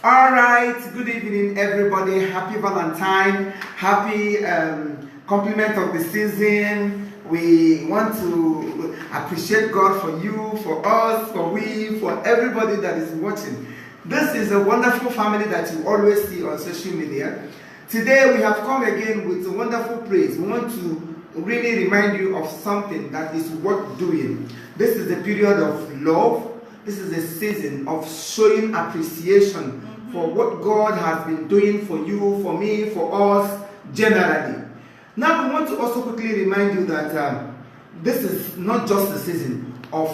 All right, good evening, everybody. Happy Valentine. Happy compliment of the season. We want to appreciate God for you, for us, for we, for everybody that is watching. This is a wonderful family that you always see on social media. Today we have come again with a wonderful praise. We want to really remind you of something that is worth doing. This is a period of love. This is a season of showing appreciation for what God has been doing for you, for me, for us, generally. Now we want to also quickly remind you that this is not just the season of,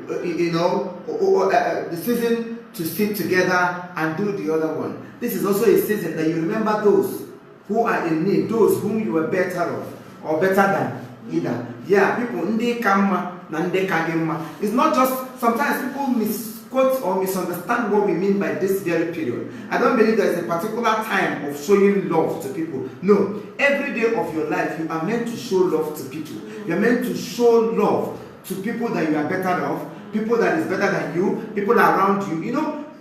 the season to sit together and do the other one. This is also a season that you remember those who are in need, those whom you are better of, or better than either. Yeah, people, ndi kama na ndi kagema. It's not just, sometimes people misquote or misunderstand what we mean by this very period. I don't believe there's a particular time of showing love to people. No, every day of your life you are meant to show love to people. You're meant to show love to people that you are better of, people that is better than you, people around you.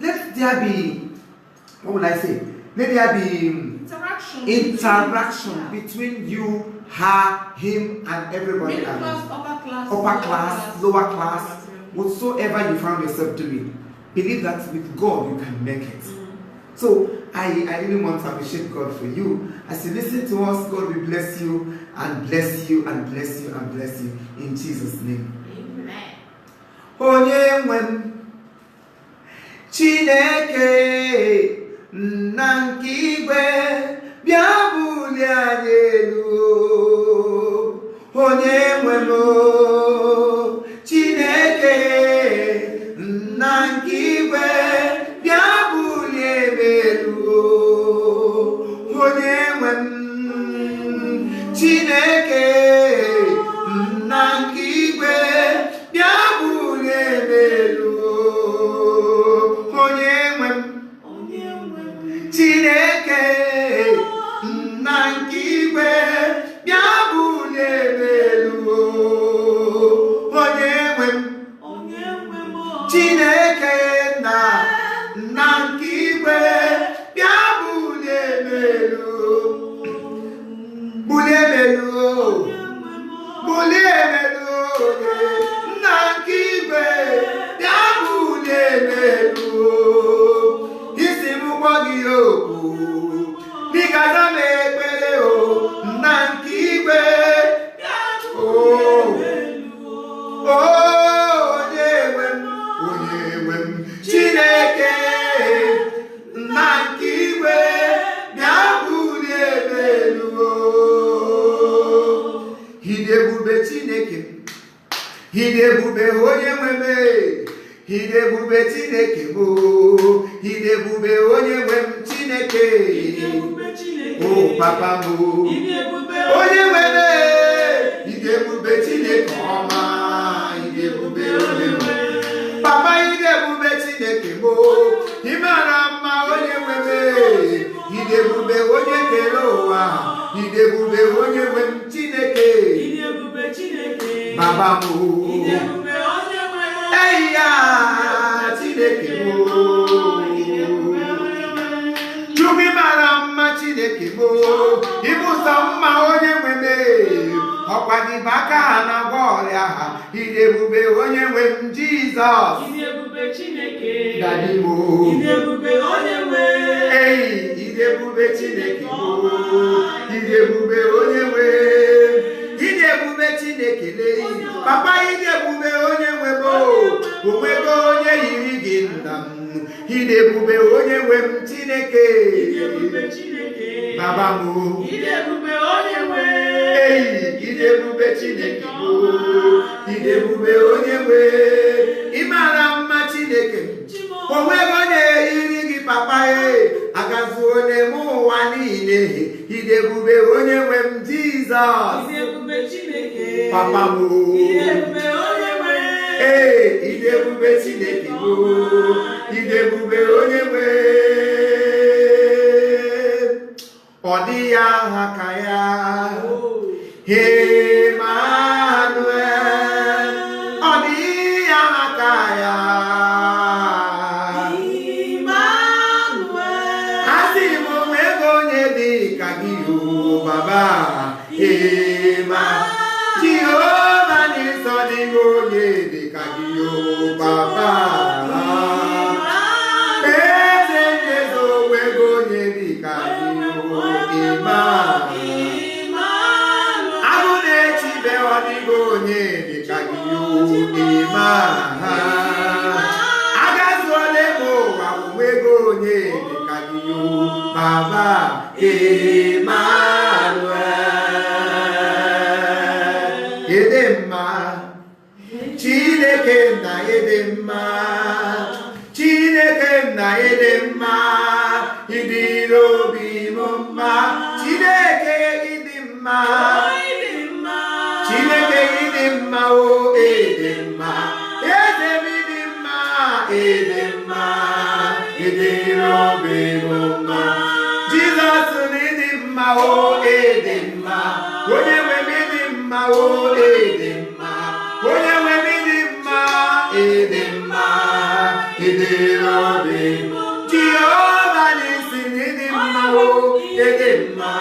Let there be, what would I say? Let there be interaction between you, her, him, and everybody else. Upper class, lower class, whatsoever you found yourself doing. Believe that with God you can make it. So I really want to appreciate God for you. As you listen to us, God will bless you and bless you and bless you and bless you in Jesus' name. Amen. Onye nwe Chineke na nke igwe bịa bulie anyị elu. Onye nwe Chineke na nke igwe bịa bulie m elu. Onye nwe Chineke na nke igwe bịa bulie m elu. Onye nwe Chineke na nke igwe bịa bulie m elu. Onye nwe Chineke na nke igwe bịa bulie m elu. Bulie m elu. Bulie m elu. Na nke igwe bịa bulie m elu. Isi m gwa gị okwu biko aza m ekpere na nke igwe onye nwe Chineke na nke igwe bịa bulie m elu. Idebube Chineke, idebube onye nwe m, idebube Chineke mo, idebube onye nwe m Chineke. Oh papa mo, onye nwe m, idebube Chineke ọma, idebube onye nwe. Papa idebube Chineke mo, imara mma onye nwe m, idebube onye kere ụwa, idebube onye nwe m Chineke. Baba mo, eya Chineke mo, Chumi mara mma Chineke mo, ibuso mma onye nwe m, ọkwadi baka na gọrịa ha, idebube onye nwe m Jizọs. Dadi mo, idebube Chineke mo, idebube onye nwe, idebube Chineke le. Papa idebube onye nwe mo, onwego onye yiri gị nna m. Idebube onye nwe m Chineke. Baba mo, idebube onye nwe. Idebube Chineke mo, idebube onye nwe. Imara mma Chineke, onwego onye yiri gị papa agazuole m ụwa niile. Idebube onye nwe m Jizọs. Papa mo, idebube Chineke mo, idebube onye nwe. Ọ dịghị aha ka ya, Emmanuel. Ọ dịghị aha ka ya, Emmanuel. Baba, Ema. Jehovah Nisodigo Yede Kadio Baba. Ezezo Wego Yede Kadio Ema. Abune Chibewa Digo Yede Kadio Ema. Agazole Mo Wego Yede Kadio Baba Emmanuel. Edema, Chineke na edema, Chineke na edema, idiro bimoma, Chineke idima, Chineke idima o edema, edem idima, edema, idiro bimoma, Jesus idima o edema. O edema, Jehovah listen edema, o edema,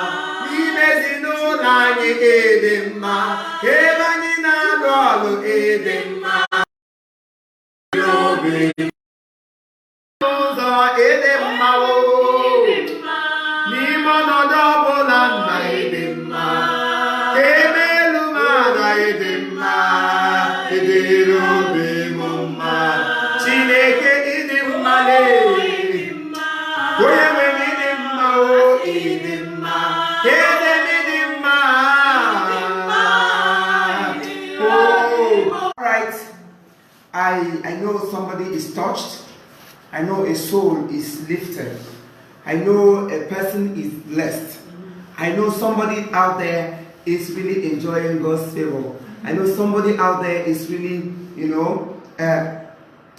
imezino nani edema, ebani na lolo edema, edema o, nimono dobola na edema. I know somebody is touched. I know a soul is lifted. I know a person is blessed. I know somebody out there is really enjoying God's favor. I know somebody out there is really,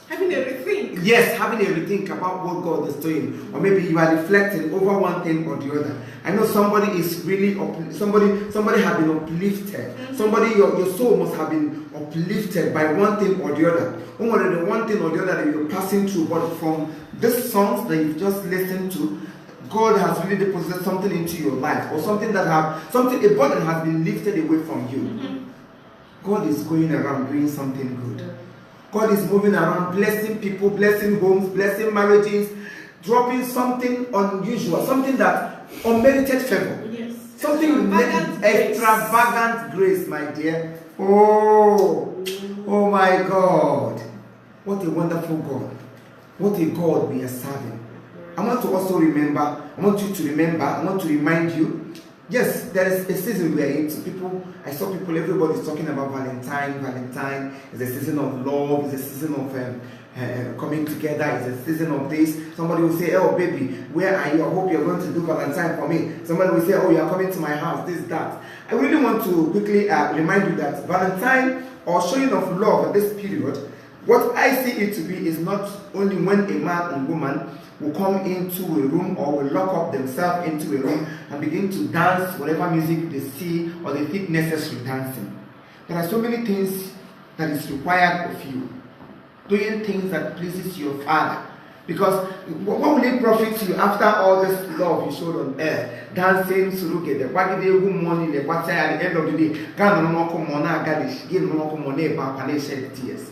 having a rethink. Yes, having a rethink about what God is doing. Or maybe you are reflecting over one thing or the other. I know somebody is really, somebody has been uplifted. Somebody, your soul must have been uplifted by one thing or the other. Only the one thing or the other that you're passing through, but from these songs that you've just listened to, God has really deposited something into your life, or something a burden has been lifted away from you. God is going around doing something good. God is moving around, blessing people, blessing homes, blessing marriages, dropping something unusual, something that unmerited favor. Yes. Something extravagant grace, my dear. Oh my God. What a wonderful God. What a God we are serving. I want to also remember, I want to remind you, yes, there is a season we are into. I saw people, everybody's talking about Valentine. Valentine is a season of love, it's a season of coming together, it's a season of this. Somebody will say, oh baby, where are you? I hope you're going to do Valentine for me. Somebody will say, oh, you're coming to my house, this, that. I really want to quickly remind you that Valentine, or showing of love at this period, what I see it to be is not only when a man and woman will come into a room or will lock up themselves into a room and begin to dance whatever music they see or they think necessary dancing. There are so many things that is required of you. Doing things that pleases your Father. Because what will it profit you after all this love you showed on earth? Dancing, surugede, wagide, good morning, at the end of the day, shed tears.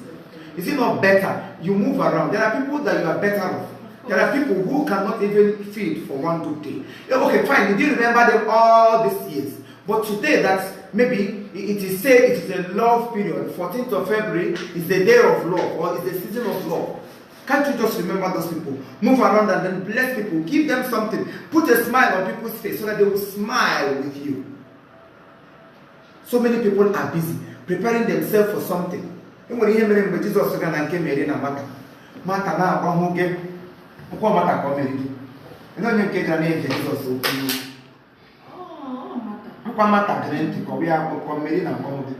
Is it not better? You move around. There are people that you are better off. There are people who cannot even feed for one good day. Okay, fine, you didn't remember them all these years. But today, that maybe it is said it is a love period. 14th of February is the day of love, or is the season of love. Can't you just remember those people? Move around and then bless people. Give them something. Put a smile on people's face so that they will smile with you. So many people are busy preparing themselves for something. When you hear Jesus came here in a matter. Mata na abahuge. Kwa mata kwa meri. Eno nye kega na Jesus oku. Oh, mata. Kwa mata grenti kwa bia kwa meri na kwa mudi.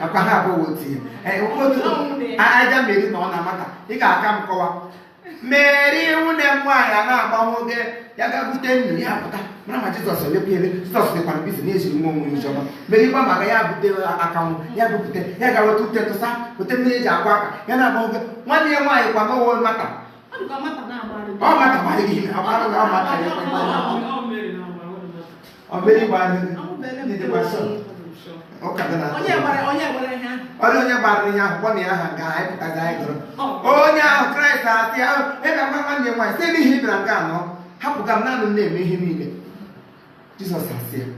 Akwa ha bo woti. Aja meri na ona mata. Ika aka mkowa. Meri une mwaya na abahuge. Yaga bute nni aputa. Mama Jesus olepiele. Jesus de pan busy na ejiri mo mu njoma. Meri kwa maga ya bute akamu. Ya bute. Ya ga wetu tetusa. Bute meri ja akwa aka. Ya na abahuge. Nwani ye mwaya kwa no wo mata. Aduka mata na abari. Oh mata bari. Abari na mata ye kwa. I'm very bad. Okay, then I only about the 1 year guy as I go. Oh, yeah, Christ, and I'm my steady him and gano. How come none name him? Jesus has said.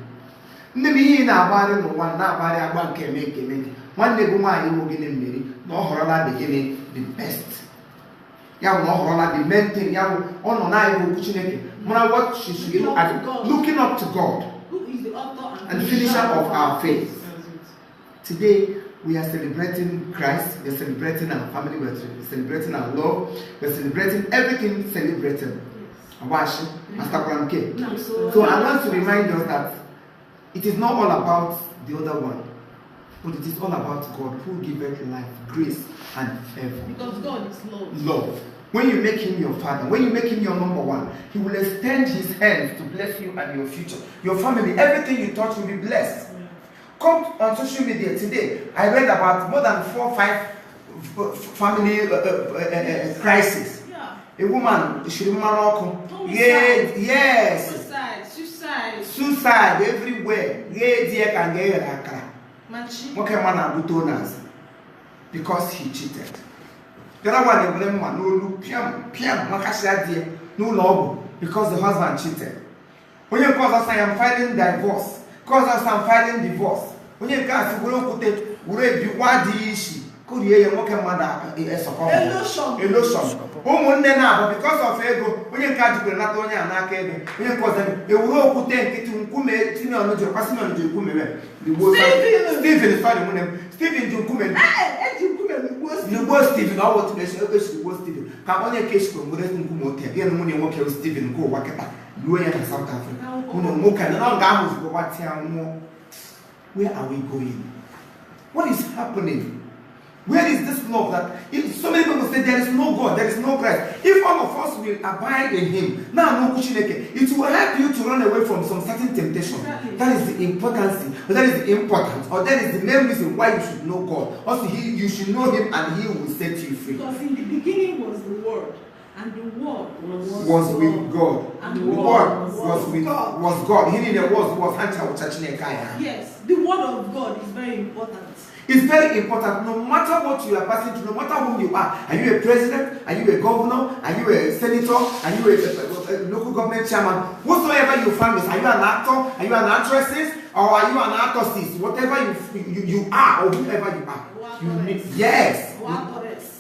Maybe in our body, no one, not body, I want to make it. One day, woman, you will get in me. No horror beginning the best. Young no horror, the main thing, young on I will put in what she should be looking up to God. Who is the author and finisher of our faith. Today, we are celebrating Christ, we are celebrating our family, we are celebrating our love, we are celebrating everything celebrated. So I want to remind us that it is not all about the other one, but it is all about God who giveth life, grace, and favor. Because God is love. Love. When you make him your father, when you make him your number one, he will extend his hands to bless you and your future. Your family, everything you touch will be blessed. Come on social media today. I read about more than 4 or 5 family crises. Yeah. A woman, she Morocco. Yes. Suicide everywhere. Because he cheated. The other one, no because the husband cheated. When you cause us, I am filing divorce. Cause us, I'm filing divorce. When you can't see, what the issue? Could you hear what mother is a lotion? Because of ego, when you can't do not only an arcade, when you cause them, they will put them to Kume, Tino, Passino, Kume, Stephen is finding Stephen Jukume. You go Stephen, I want to make sure you go Stephen. Come on, a case from Kumote, again, when you walk with Stephen, go walk it. You are in South Africa. Where are we going? What is happening? Where is this love that if so many people say there is no God, there is no Christ? If all of us will abide in him, now no it will help you to run away from some certain temptation. Exactly. That is the importance, or that is the importance, or that is the main reason why you should know God. Also, you should know him and he will set you free. Because in the beginning was the Word, and the Word was with God. And the Word was God. He needed was Yes, the Word of God is very important. It's very important. No matter what you are passing through, no matter whom you are you a president? Are you a governor? Are you a senator? Are you a local government chairman? Whatsoever your family is, are you an actor? Are you an actress? Or are you an artist? Whatever you are, or whoever you are, you need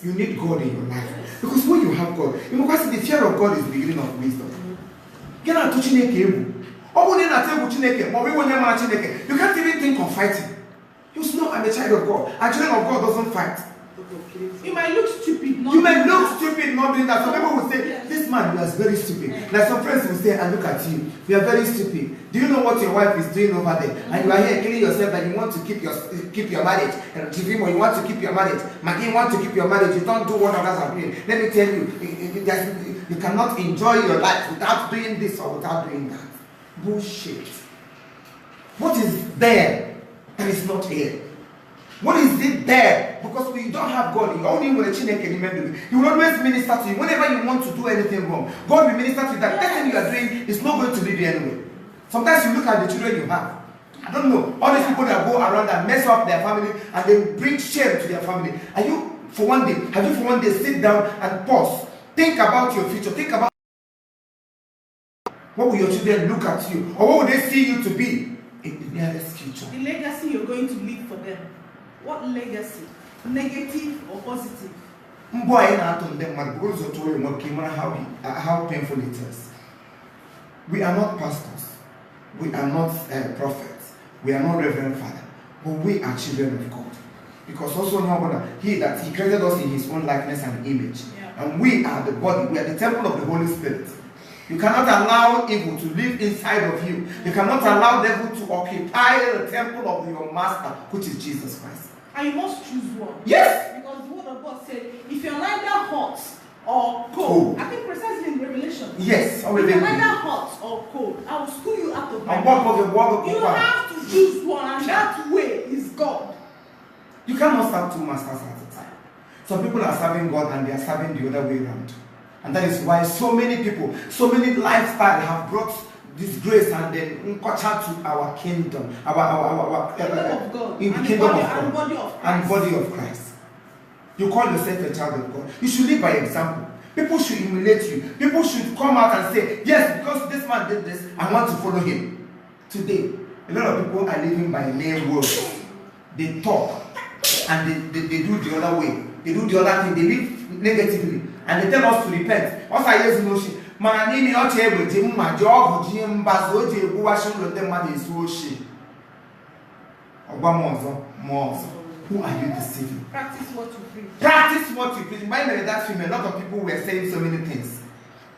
you need God in your life. Because when you have God, the fear of God is the beginning of wisdom. You can't even think of fighting. You know I'm a child of God. A child of God doesn't fight. You might look stupid. You might look stupid not doing that. Some people will say, this man was very stupid. Like some friends will say, and look at you. You are very stupid. Do you know what your wife is doing over there? And you are here killing yourself that you want to keep your marriage. And Jivimo, you want to keep your marriage. Maggie, you want to keep your marriage. You don't do what others are doing. Let me tell you, you cannot enjoy your life without doing this or without doing that. Bullshit. What is there that is not here? What is it there? Because when you don't have God, you only want to change any. He will always minister to you. Whenever you want to do anything wrong, God will minister to you that that thing you are doing is not going to lead you anywhere. Sometimes you look at the children you have. I don't know. All these people that go around and mess up their family and they bring shame to their family. Have you for one day sit down and pause? Think about your future. Think about what will your children look at you, or what will they see you to be in the nearest future? The legacy you're going to leave for them. What legacy? Negative or positive? How painful it is. We are not pastors. We are not prophets. We are not reverend father. But we are children of God. Because also He created us in his own likeness and image. Yeah. And we are the body. We are the temple of the Holy Spirit. You cannot allow evil to live inside of you. You cannot allow the devil to occupy the temple of your master, which is Jesus Christ. And you must choose one. Yes. Because the word of God said, if you're neither hot or cold, I think precisely in Revelation. Yes. If you're neither hot or cold, I will school you out of my mouth. You have to choose one, and that way is God. You cannot serve two masters at a time. Some people are serving God and they are serving the other way around. And that is why so many people, so many lifestyles have brought disgrace and then to our kingdom, our kingdom of God, in the kingdom of God and body of Christ. You call yourself a child of God. You should live by example. People should emulate you. People should come out and say, yes, because this man did this, I want to follow him. Today, a lot of people are living by mere words. They talk and they do the other way. They do the other thing. They live negatively and they tell us to repent. Also, I use notion. Mananini not able to my job, Jim Bazoji, who was shown them money is worship. Who are you deceiving? Practice what you preach. Practice what you preach. By the way, that film, a lot of people were saying so many things.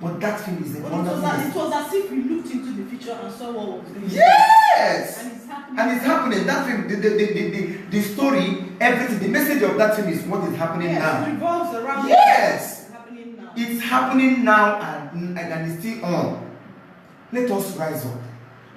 But that film is a wonderful thing. It was as if we looked into the future and saw what was going on. Yes! And it's happening. And it's happening. That film, the story, everything, the message of that film is what is happening now. It revolves around. Yes! It's happening now. It's happening now and it's still on. Let us rise up.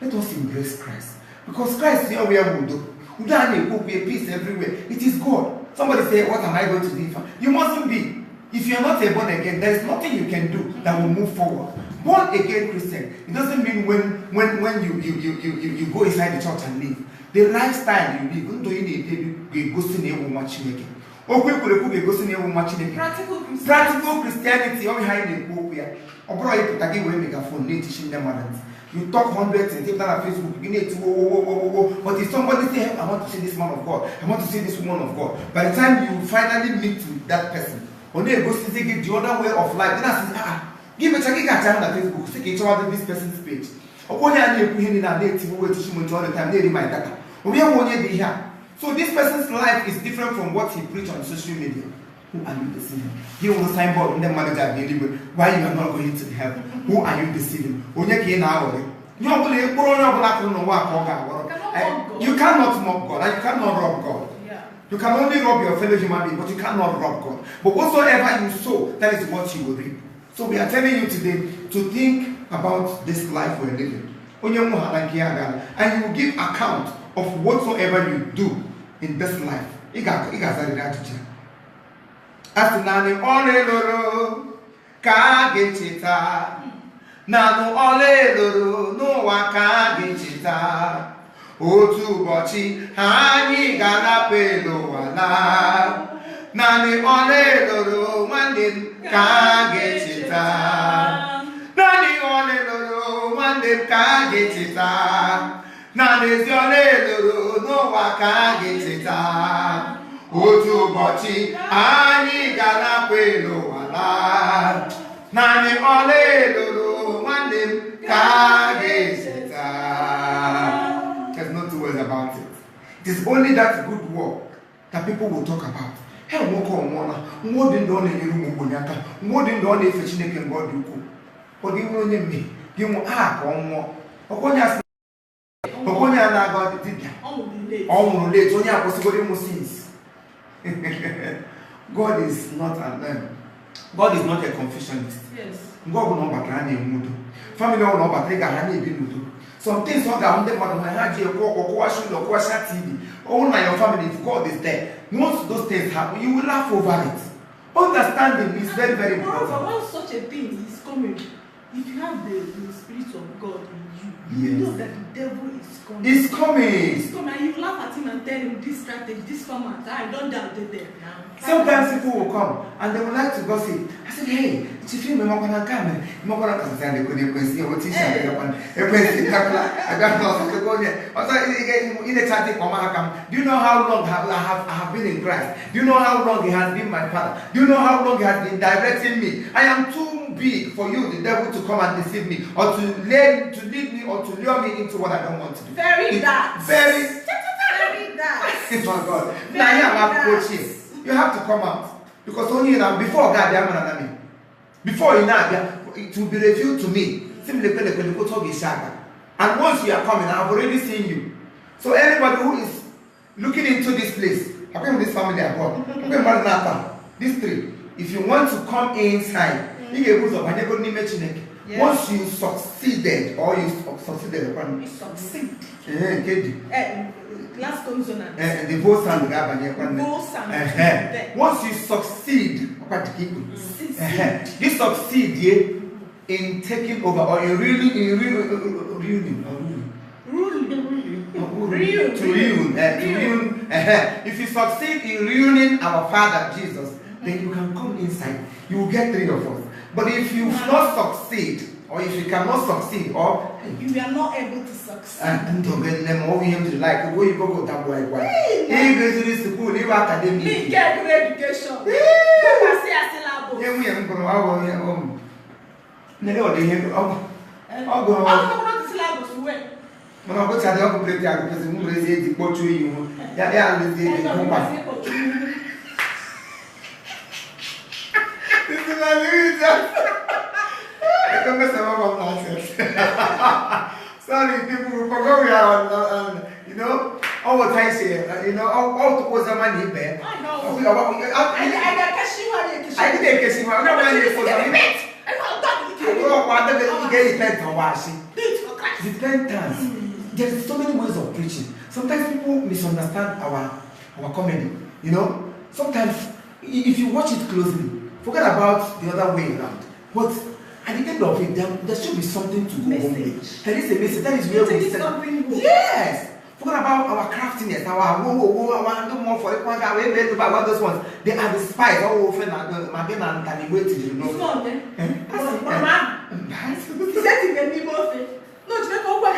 Let us embrace Christ. Because Christ is here where we do. We don't have peace everywhere. It is God. Somebody say, what am I going to do? You mustn't be. If you are not a born again, there is nothing you can do that will move forward. Born again Christian, it doesn't mean when you go inside the church and live. The lifestyle you live, even though you go see a woman chineke. Practical Christianity, all behind the book here. You talk hundreds and take that on Facebook, you need to but if somebody say, I want to see this man of God, I want to see this woman of God, by the time you finally meet with that person, when they go to take it the other way of life, then I say, give a check on Facebook, take each other this person's page. All the time, so this person's life is different from what he preached on social media. Who are you deceiving? He will signboard in the manager why you are not going to heaven. Who are you deceiving? You cannot mock God and you cannot rob God. Yeah. You can only rob your fellow human being, but you cannot rob God. But whatsoever you sow, that is what you will reap. So we are telling you today to think about this life we're living. And you will give account of whatsoever you do in this life. As nani ole loro ka gechita nanu ole loro no wa ka gechita otu ụbọchị anyị gara pelo wala nani ole loro nwanne m ka gechita nani ole loro nwanne m ka gechita nani ezi ole loro no wa ka gechita otu ụbọchị anyị gara kwelo wala naanị ọla eloro nwanne m ka ga-eseta. There's no two words about it. It is only that good work that people will talk about. Hey, nwoke ọnwụọla, nwa dị ndụ ọ na-enyere ụmụ ogbenye aka, nwa dị ndụ ọ na-efe Chineke mgbe ọ dị ukwuu. Ọ dị nwere onye mmehie, gị nwụ ka ọ nwụọ. Ọkwenye a na-aga dibịa. Ọ nwụrụ late, onye akwụsịgoro ịmụ sins. God is not a Confucianist. Yes. God will not back any family will not back any. Some things on the mother when I had you or TV. All your family, if God is there, once those things happen, you will laugh over it. Understanding is very, very important. However, when such a thing is coming, if you have the Spirit of God in you, yes, you know that the devil is coming. It's coming. It's coming. And you laugh at him and tell him this strategy, this format. I don't doubt it there now. Sometimes people will come and they would like to gossip. I said, hey, if you feel me, I'm going to come. I'm going to say, I'm going to see what is happening. Do you know how long I have been in Christ? Do you know how long He has been my Father? Do you know how long He has been directing me? I am too big for you, the devil, to come and deceive me or to lead me or to lure me into what I don't want to do. Very dark. Very dark. Oh my God. Now you have approaching. You have to come out. Because only now, before God, before you now, it will be revealed to me. And once you are coming, I have already seen you. So anybody who is looking into this place, this family I brought, these three, if you want to come inside, yes, once you succeeded or you succeeded, you succeed. Last consonant. The voice and once you succeed, you succeed, in taking over or in ruling. If you succeed in ruining our Father Jesus, then you can come inside. You will get rid of us. But if you not succeed, or if you cannot succeed, or you are not able to succeed, and don't get them all him to like the way you go that way. He goes to school, he academy. Me get good education. Yeah, we are going to our home. No, they have I'll go to syllabus. When I go to the operator, because we will say the portrait you. Yeah, this is sorry, people forgot we are on, you know, all what I say, you know, all to pose a money there. I know. I got Kashima. I did Kashima. I'm not going to put a bit. I don't want to get it on washing. Repentance. There's so many ways of preaching. Sometimes people misunderstand our comedy. You know, sometimes if you watch it closely, forget about the other way around. But at the end of it, there should be something to go home with. There is a message. That is where we stand. Yes. Forget about our craftiness, our no more for it. About those ones. They are the spies. All often and waiting. You know. It's not there. Setting a new office. No, it's not open.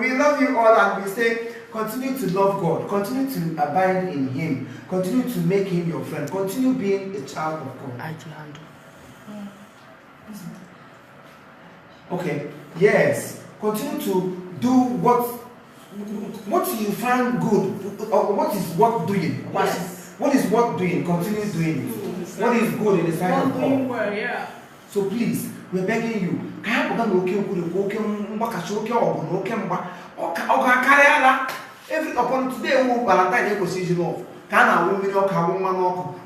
We love you all and we say continue to love God, continue to abide in Him, continue to make Him your friend, continue being a child of God. Okay, yes, continue to do what you find good, or what is worth doing. Yes. What is worth doing? Continue doing it. What is good in the sight of God. Well, yeah. So please, we're begging you. Every upon today, valentine position of Kana woman or Kawan.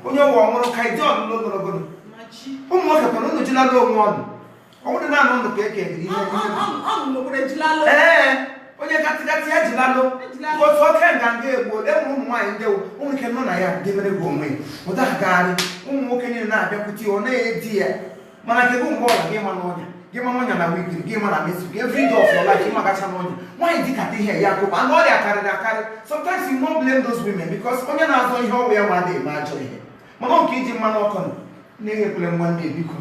When you're one, okay, don't know. I want to know the cake. Onye kati ya jilalo ko so kan gange ego e mu nwa inde o mu ke no na ya de mere go onwe o da gari mu ke ni na abia kuti o na edi e mana ke bu mbo la ke ma no nya ke ma monya na wiki ke ma na mesu every day of your life ma ga cha no nya why di ka here ya ko and all their carry sometimes you won't blame those women because onye na azo ihe o we ma dey ma jo ihe mana o ke ji ma no kon na e blame one day biko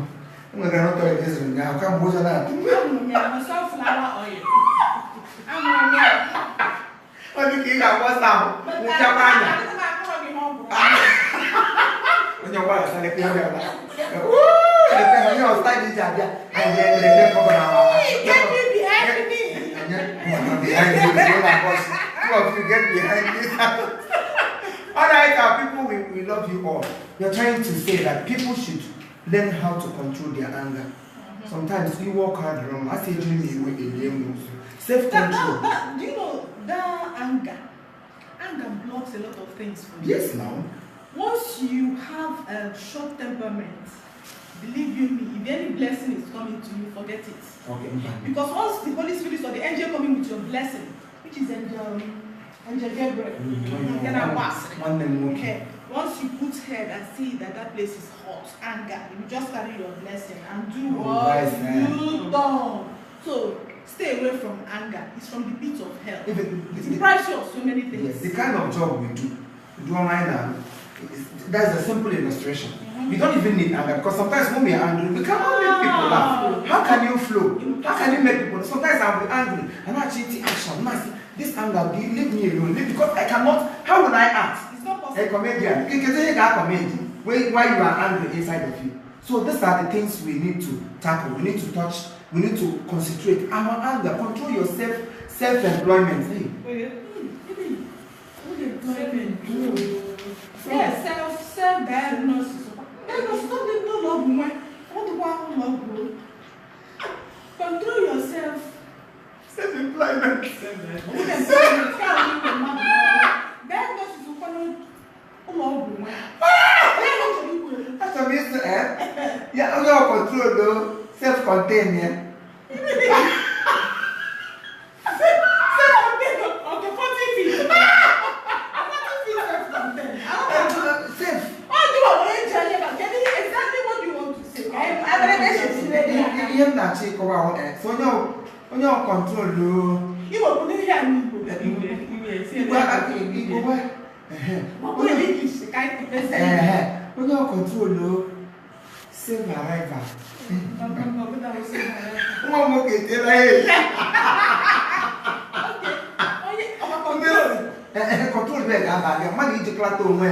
mo ga no to e desu nya ka mbo ja na nya so flower oil. What do you got? What's up? When your wife said, "If you're there, you're studying that, and then they come around. Get me behind me. Two of you get behind me. All right, our people, we love you all. We are trying to say that people should learn how to control their anger. Sometimes you work hard wrong. I say, self-control. Do you know that anger blocks a lot of things for you? Yes, now. Once you have a short temperament, believe you me, if any blessing is coming to you, forget it. Okay. Because once the Holy Spirit or the angel coming with your blessing, which is angel Gabriel, okay. Once you put head and see that place is hot, anger, you just carry your blessing and do what you done. So stay away from anger. It's from the pit of hell. It deprives you of so many things. Yes, the kind of job we do online now, that's a simple illustration. You don't even need anger because sometimes when we are angry, we cannot make people laugh. How can you flow? How can you make people? Sometimes I'll be angry and actually take action. This anger, leave me alone. Because I cannot. How will I act? It's not possible. A comedian, you can say a comedian while you are angry inside of you. So these are the things we need to tackle. We need to touch. We need to concentrate. Our anger, control your self-employment. Hey. Yes, self-diagnosis. Control yourself. Self-employment. Diagnosis. self-control though. Self-contained, yeah. Self-contained. Okay, 40 feet. 40 feet self-contained. Safe. Oh, you are exactly what you want to say. Ihe m na-achọ ịkọwa ahụ so onye control Igbo bụ n'ihe a n'Igbo. Onye control save arrival. Nwa nwoke tere control beg abalị mmadụ iji klata onwe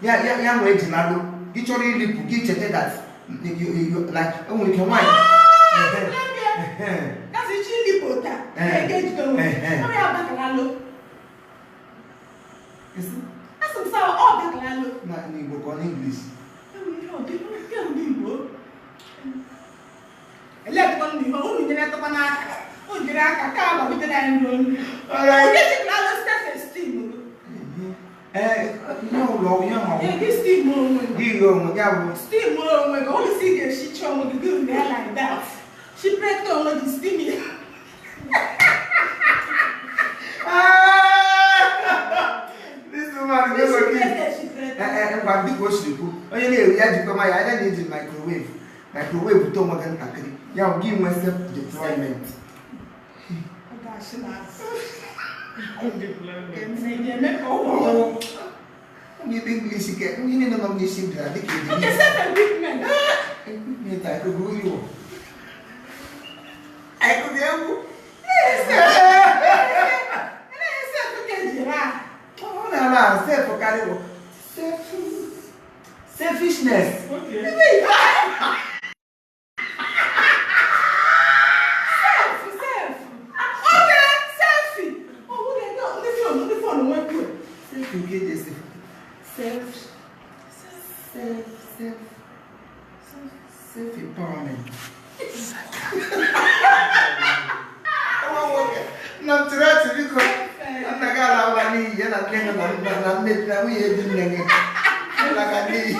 ya nwee ji nalụ gị chọrọ ilipụ gị cheta that like onwe ike nwanyị Kasi chili pota, engage go. Hurry up, bakalalo. That's some sour all bakalalo. Na in Igbo or English. Let one be home, you get up on a cacao with the end room. Alright, get it now, step steam. No, Steam room. Steam room, we're going to see the shit show with the good there like that. She pressed on the steamy. This woman is never big wash the cook. Only we had to come. I need the microwave. Microwave to Tomagan Akri. Yeah, give myself deployment. Oh gosh, You English again. You need to know this. Okay, self-equipment. Equipment, I could go you. I could help you. Oh, no, self for carry. Selfishness. Okay. Self. Okay, selfie. Oh, what they got? The phone went good. Self-engage. Self-empowerment. No, to that, because I'm not going to get a thing and I'm not we are doing it. Self-academics.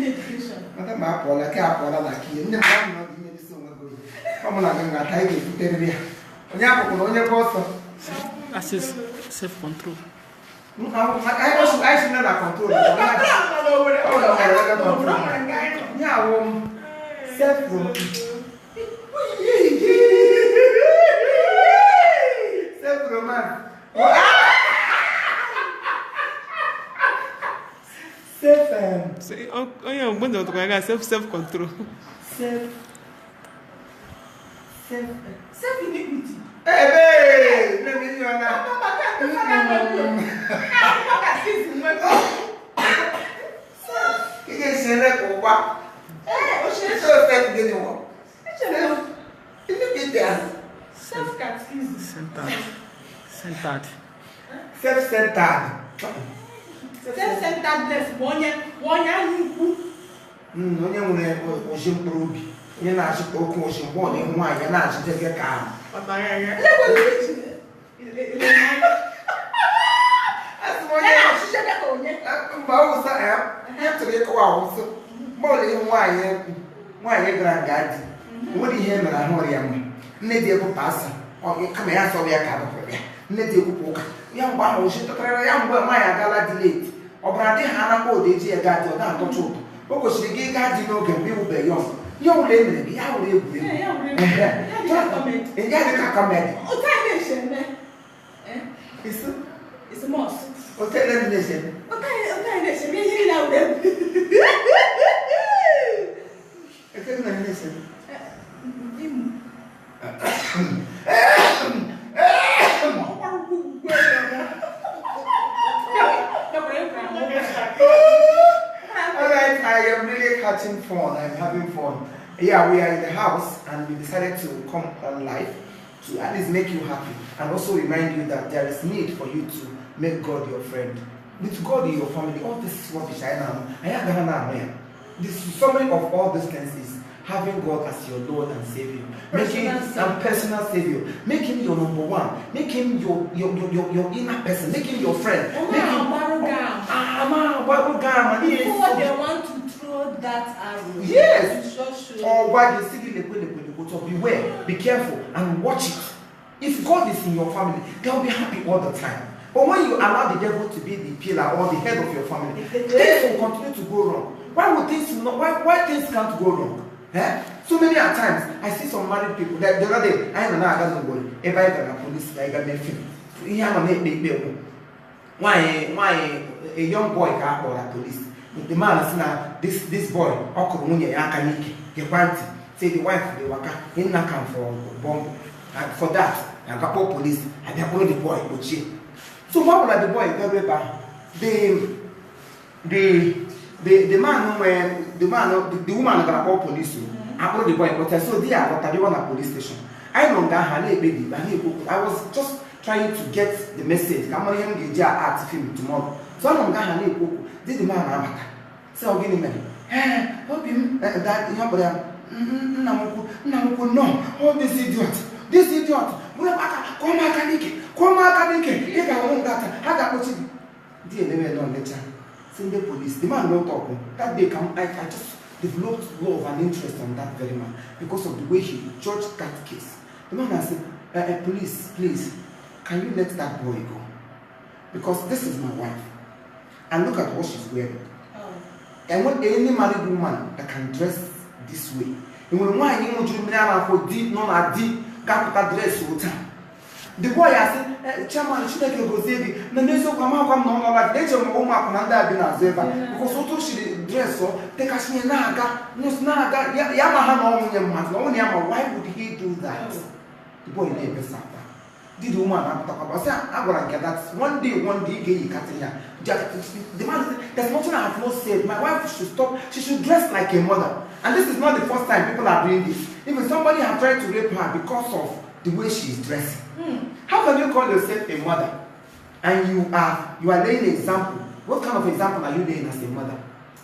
Education. Madam Apple, I can't put on a key. And the man not giving me so much. Come on, I'm going to take it to Therefor. On your boss. Assist self-control. I should not control. Yeah, self-romance. Self-control. Self-iniquity. Hey, let me know now. Self-centered. Self-centeredness. One year onye nwere oshi mkpụrụ obi onye na-achịkwa okwu oshi mgbe ọ na-enwe nwaanyị na-achịte ka ahụ mba ụsa ya tụrụ ịkọwa awụsụ mgbe ọ na-enwe nwaanyị gara nga di nwere ihe mere ahụ ya mma nne di ebụ pasa kama ya sọrọ ya ka adọpụrụ ya nne di ekwupụ ụka ya mgbe ahụ oshi tụtara ya mgbe nwaanyị agala dị leti ọ bụla dị ha anakwa ụda eji ya gaa dị ọ na-atọcha ụtọ o kwesịrị gị gaa dị n'oge mgbe iwube ya ọzọ ihe ọbụla e mere gị ya were egwuregwu ya dị ka kọmedi otele ndị na-ese ekele na ndị na-ese Alright, I am really catching fun. I'm having fun. Yeah, we are in the house and we decided to come on live to at least make you happy and also remind you that there is need for you to make God your friend. With God in your family, all this rubbish I know. The summary of all these things is having God as your Lord and Savior, making him personal Savior, make him your number one, make him your inner person, make him your friend, make him Before they want to throw that arrow. Yes. Just Or why you see so beware, be careful, and watch it. If God is in your family, they'll be happy all the time. But when you allow the devil to be the pillar or the head of your family, things will continue to go wrong. Why things can't go wrong? Eh? So many times I see some married people that the other day I don't know, I got no worry. If I got a police, I got nothing. Why a young boy can't call a police? The man is now this boy, say the wife they waka in na come for bomb, and for that I got police and they follow the boy go cheat. So what will the boy very bad? The man the woman got call police. I follow the boy, but so they are what I want a police station. I know that I was just trying to get the message. I'm going to get art film tomorrow. So I know that did the man have so I'll give him help him that you have no, all this idiot. Come dear, they were not lecture. Send the police. The man won't talk. That day I just developed love and interest on that very man because of the way he judged that case. The man said, police, please, can you let that boy go? Because this is my wife. And look at what she's wearing. And when any married woman that can dress this way, and when one you for deep, non a deep, capital dress all time. The boy said, Chairman, should I go Zevi? The news of Kamaka, no, like they told my commander because also she dress so take us near Naga, Nusnaga, Yamaha, no, why would he do that? The boy never sat. Did the woman talk about? I'm gonna get that one day, you cut here. The man said, there's nothing I have not said. My wife should stop, she should dress like a mother. And this is not the first time people are doing this. Even somebody has tried to rape her because of the way she is dressing. How can you call yourself a mother? And you are laying an example. What kind of example are you laying as a mother?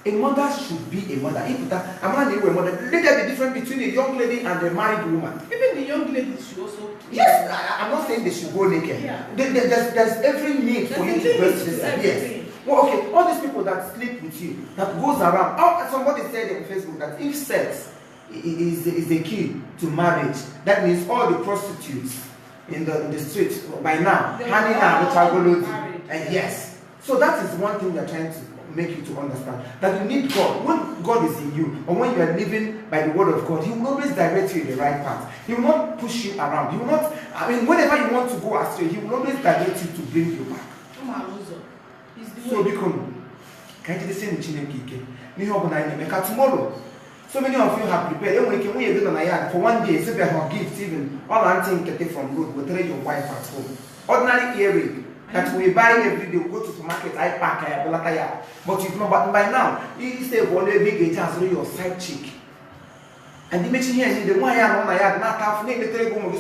A mother should be a mother. If that a man is a mother, let there be difference between a young lady and a married woman. Even the young lady should also. Yes, I'm not saying they should go naked. Yeah. There's every need for you to dress this. Yes. Well, okay, all these people that sleep with you, that goes around. Oh, somebody said on Facebook that if sex is the key to marriage, that means all the prostitutes in the streets by now, handing out the tragolodi. And yes. So that is one thing they're trying to make you to understand. That you need God. When God is in you, or when you are living by the word of God, He will always direct you in the right path. He will not push you around. He will not, whenever you want to go astray, He will always direct you to bring you back. So become can't you say tomorrow? So many of you have prepared. And we can do for one day, so we have gifts even all auntie can take from road, we'll trade your wife at home. Ordinary earring that we buy every day, we go to the market, I pack but you know, but by now, you say one big chance your side chick. And the mention here the one yard on yard, not half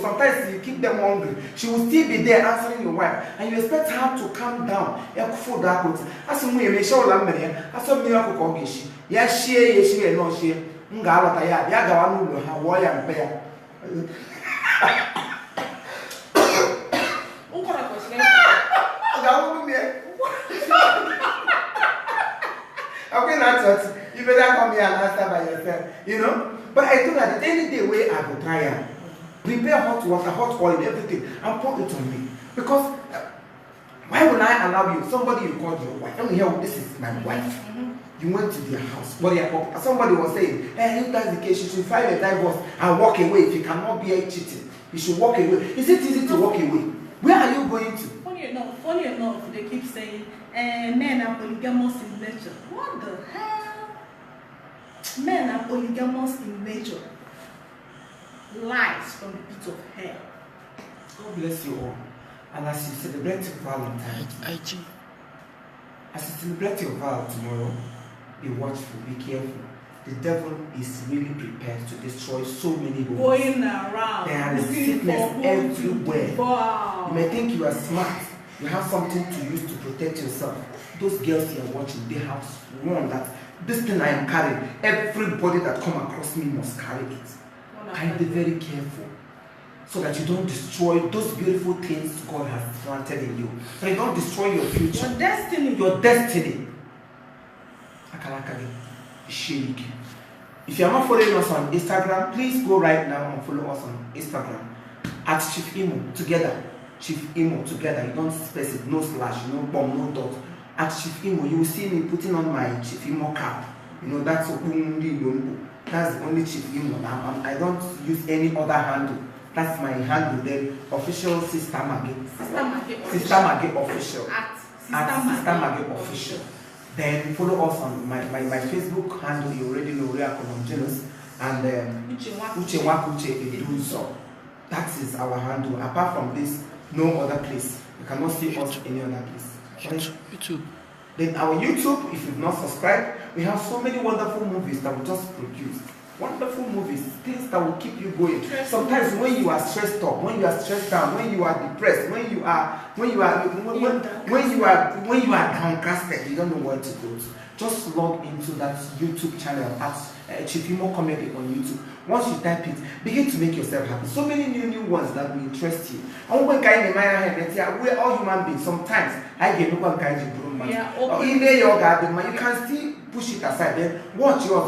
sometimes you keep them hungry. She will still be there answering your wife, and you expect her to calm down. For that, as we may show Lamberia, as some miracle congish. Yes, she, no, she, Ngala, Yagawan, her warrior and bear. Okay, that's what you better come here and answer by yourself, you know. But I told her that any day where I will try and prepare hot water, hot oil, everything, and pour it on me. Because why would I allow you? Somebody you called your wife. Let me hear this is my wife. You went to their house. But somebody was saying, hey, if that's the case, you should file a divorce and walk away. If you cannot be cheating, you should walk away. Is it easy to walk away? Where are you going to? Funny enough, they keep saying, men are polygamous in nature. What the hell? Men are polygamous in nature. Lies from the pit of hell. God bless you all. And as you celebrate your Valentine, as you celebrate your vow tomorrow, be watchful, be careful. The devil is really prepared to destroy so many homes. Going around. There is sickness everywhere. Wow. You may think you are smart. You have something to use to protect yourself. Those girls you are watching, they have sworn that this thing I am carrying, everybody that come across me must carry it. And be very careful so that you don't destroy those beautiful things God has planted in you. So you don't destroy your future. Your destiny. Your destiny. If you are not following us on Instagram, please go right now and follow us on Instagram at Chief Imo together. Chief Imo together. You don't space it, no slash, no bomb, no dot. At Chief Imo, you will see me putting on my Chief Imo cap. You know, that's the only Chief Imo. I don't use any other handle. That's my handle, the official Sister Maggie. Sister Maggie official. At Sister Maggie official. Then follow us on my Facebook handle. You already know we are longinus and Uche Eduzo. That is our handle. Apart from this, no other place. You cannot see us any other place. YouTube. Then our YouTube, if you've not subscribed, we have so many wonderful movies that we just produced. Wonderful movies, things that will keep you going. Sometimes when you are stressed up, when you are stressed down, when you are depressed, when you are downcasted, you don't know where to go to. Just log into that YouTube channel at Chief Imo Comedy on YouTube. Once you type it, begin to make yourself happy. So many new ones that will interest you. And when we're all human beings. Sometimes I get no one kind of you can still push it aside. Then watch yours.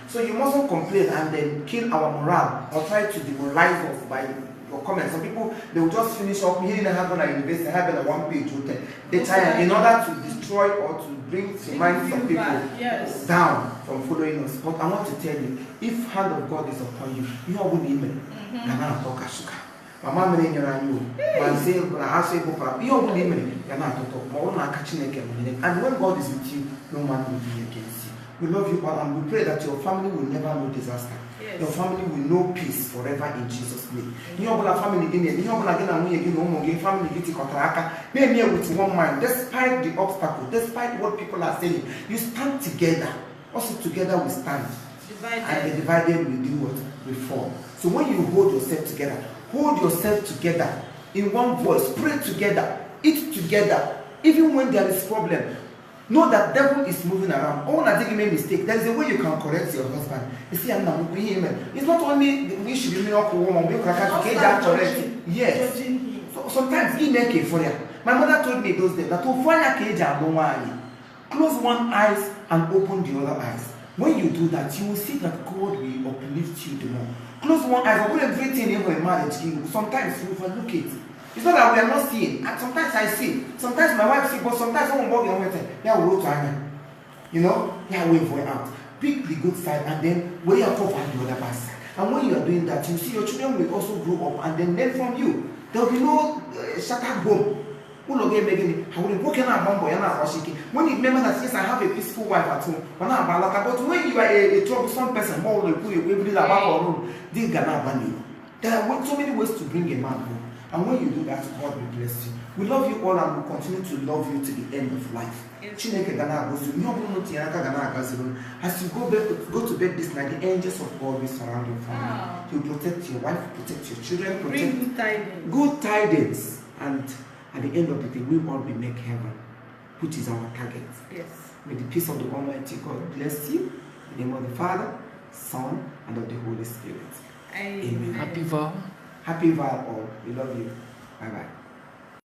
So you mustn't complain and then kill our morale or try to demoralize us by your comments. Some people, they will just finish up here in a university, having a one-page hotel. They try in order to destroy or to bring the minds of people down from following us. But I want to tell you, if hand of God is upon you, you are with him. Mama mene nyara you, man say na hase go para. You are with him. And when God is with you, no man will be against you. We love you all and we pray that your family will never know disaster. Yes. Your family will know peace forever in Jesus' name. Your family with one mind, despite the obstacle, despite what people are saying, you stand together. Also together we stand. And the divided will do what? We fall. So when you hold yourself together in one voice, pray together, eat together, even when there is problem. Know that devil is moving around. Oh, I think you made a mistake. There is a way you can correct your husband. You see, it's not only we should be woman, we can correct. Yes. So sometimes he make it for you. My mother told me those days that close one eyes and open the other eyes. When you do that, you will see that God will uplift you the more. Close one eye, open everything in your marriage. Sometimes you overlook it. It's not that we are not seeing. And sometimes I see. Sometimes my wife sees, but sometimes someone walks on with her. Yeah, we'll go to her. You know? Yeah, wait for it out. Pick the good side and then weigh up on the other bad side. And when you are doing that, you see your children will also grow up and then learn from you. There will be no shattered home. When you remember that yes, I have a peaceful wife at home, but when you are a troublesome person, there are so many ways to bring a man home. And when you do that, God will bless you. We love you all and will continue to love you to the end of life. As you go to bed this night, the angels of God will surround your family. He will protect your wife, protect your children, protect good tidings. And at the end of the day, we all will make heaven, which is our target. Yes. May the peace of the Almighty God bless you. In the name of the Father, Son, and of the Holy Spirit. Amen. Happy vow. Happy vow all. We love you. Bye-bye.